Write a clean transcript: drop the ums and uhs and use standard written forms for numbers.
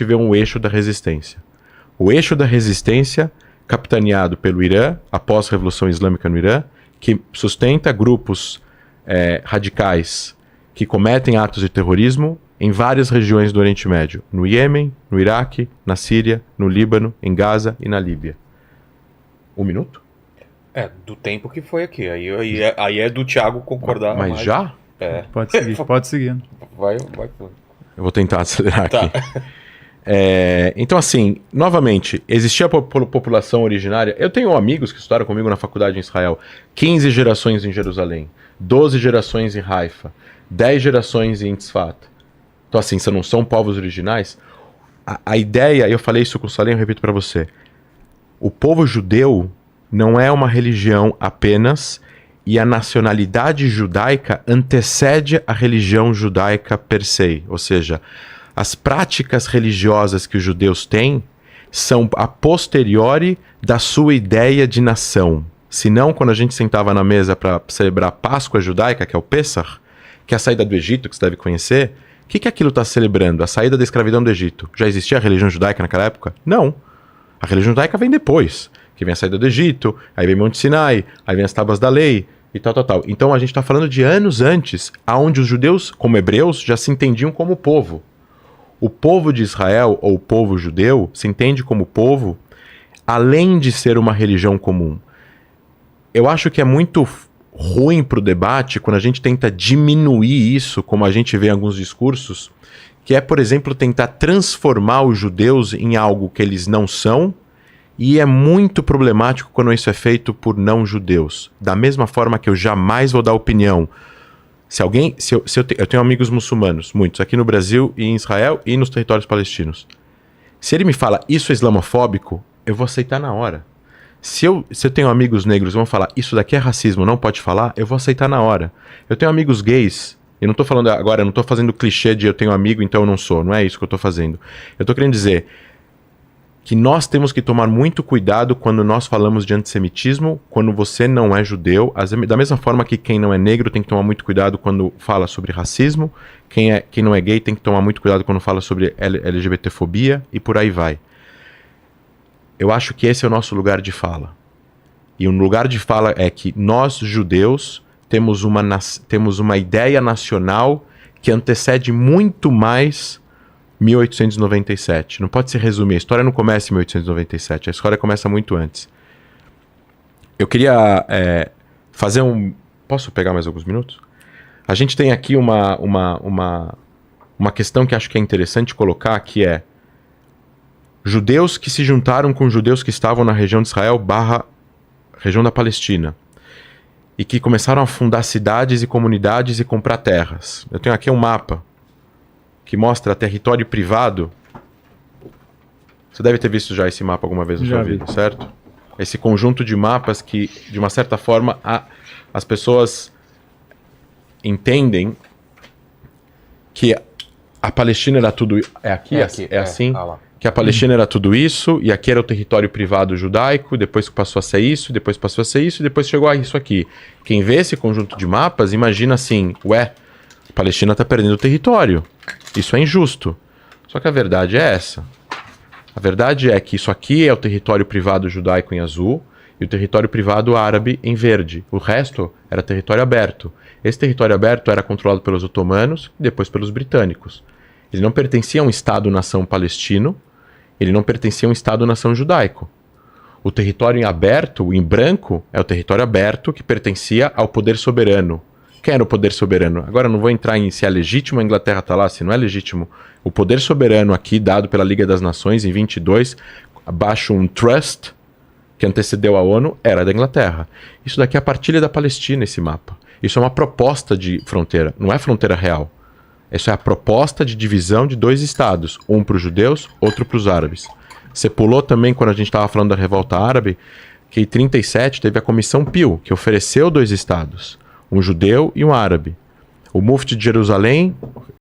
vê um eixo da resistência. O eixo da resistência, capitaneado pelo Irã, após a Revolução Islâmica no Irã, que sustenta grupos radicais que cometem atos de terrorismo em várias regiões do Oriente Médio. No Iêmen, no Iraque, na Síria, no Líbano, em Gaza e na Líbia. 1 minuto? Do tempo que foi aqui. Aí é do Thiago concordar. Mas já? Pode seguir, pode seguir. Vai. Eu vou tentar acelerar Tá. aqui. Então, assim, novamente, existia a população originária. Eu tenho amigos que estudaram comigo na faculdade em Israel. 15 gerações em Jerusalém, 12 gerações em Haifa, 10 gerações em Tzfat. Então, assim, se não são povos originais, a ideia, eu falei isso com o Salem, eu repito para você. O povo judeu não é uma religião apenas, e a nacionalidade judaica antecede a religião judaica per se. Ou seja, as práticas religiosas que os judeus têm são a posteriori da sua ideia de nação. Senão, quando a gente sentava na mesa para celebrar a Páscoa judaica, que é o Pessach, que é a saída do Egito, que você deve conhecer, o que aquilo está celebrando? A saída da escravidão do Egito. Já existia a religião judaica naquela época? Não. A religião judaica vem depois, que vem a saída do Egito, aí vem Monte Sinai, aí vem as tábuas da lei, e tal. Então a gente está falando de anos antes, onde os judeus, como hebreus, já se entendiam como povo. O povo de Israel, ou o povo judeu, se entende como povo, além de ser uma religião comum. Eu acho que é muito ruim para o debate quando a gente tenta diminuir isso, como a gente vê em alguns discursos, que é, por exemplo, tentar transformar os judeus em algo que eles não são, e é muito problemático quando isso é feito por não-judeus. Da mesma forma que eu jamais vou dar opinião. Eu tenho amigos muçulmanos, muitos, aqui no Brasil e em Israel e nos territórios palestinos. Se ele me fala, isso é islamofóbico, eu vou aceitar na hora. Se eu tenho amigos negros e vão falar, isso daqui é racismo, não pode falar, eu vou aceitar na hora. Eu tenho amigos gays, eu não tô falando agora, eu não tô fazendo clichê de eu tenho amigo, então eu não sou, não é isso que eu tô fazendo. Eu tô querendo dizer que nós temos que tomar muito cuidado quando nós falamos de antissemitismo, quando você não é judeu, da mesma forma que quem não é negro tem que tomar muito cuidado quando fala sobre racismo, quem não é gay tem que tomar muito cuidado quando fala sobre LGBTfobia e por aí vai. Eu acho que esse é o nosso lugar de fala. E um lugar de fala é que nós, judeus, temos uma ideia nacional que antecede muito mais 1897. Não pode se resumir. A história não começa em 1897. A história começa muito antes. Eu queria fazer um... Posso pegar mais alguns minutos? A gente tem aqui uma questão que acho que é interessante colocar, que é judeus que se juntaram com judeus que estavam na região de Israel / região da Palestina e que começaram a fundar cidades e comunidades e comprar terras. Eu tenho aqui um mapa que mostra território privado. Você deve ter visto já esse mapa alguma vez na sua vida, certo? Esse conjunto de mapas que, de uma certa forma, as pessoas entendem que a Palestina era tudo... assim? Que a Palestina era tudo isso, e aqui era o território privado judaico, depois passou a ser isso, depois passou a ser isso, e depois chegou a isso aqui. Quem vê esse conjunto de mapas, imagina assim, a Palestina está perdendo território. Isso é injusto. Só que a verdade é essa. A verdade é que isso aqui é o território privado judaico em azul e o território privado árabe em verde. O resto era território aberto. Esse território aberto era controlado pelos otomanos e depois pelos britânicos. Ele não pertencia a um Estado-nação palestino, ele não pertencia a um Estado-nação judaico. O território em aberto, em branco, é o território aberto que pertencia ao poder soberano. Quem era o poder soberano? Agora eu não vou entrar em se é legítimo a Inglaterra estar lá, se não é legítimo. O poder soberano aqui, dado pela Liga das Nações em 22, abaixo um trust, que antecedeu a ONU, era da Inglaterra. Isso daqui é a partilha da Palestina, esse mapa. Isso é uma proposta de fronteira, não é fronteira real. Isso é a proposta de divisão de 2 estados, um para os judeus, outro para os árabes. Você pulou também, quando a gente estava falando da revolta árabe, que em 37 teve a Comissão Peel, que ofereceu 2 estados, um judeu e um árabe. O Mufti de Jerusalém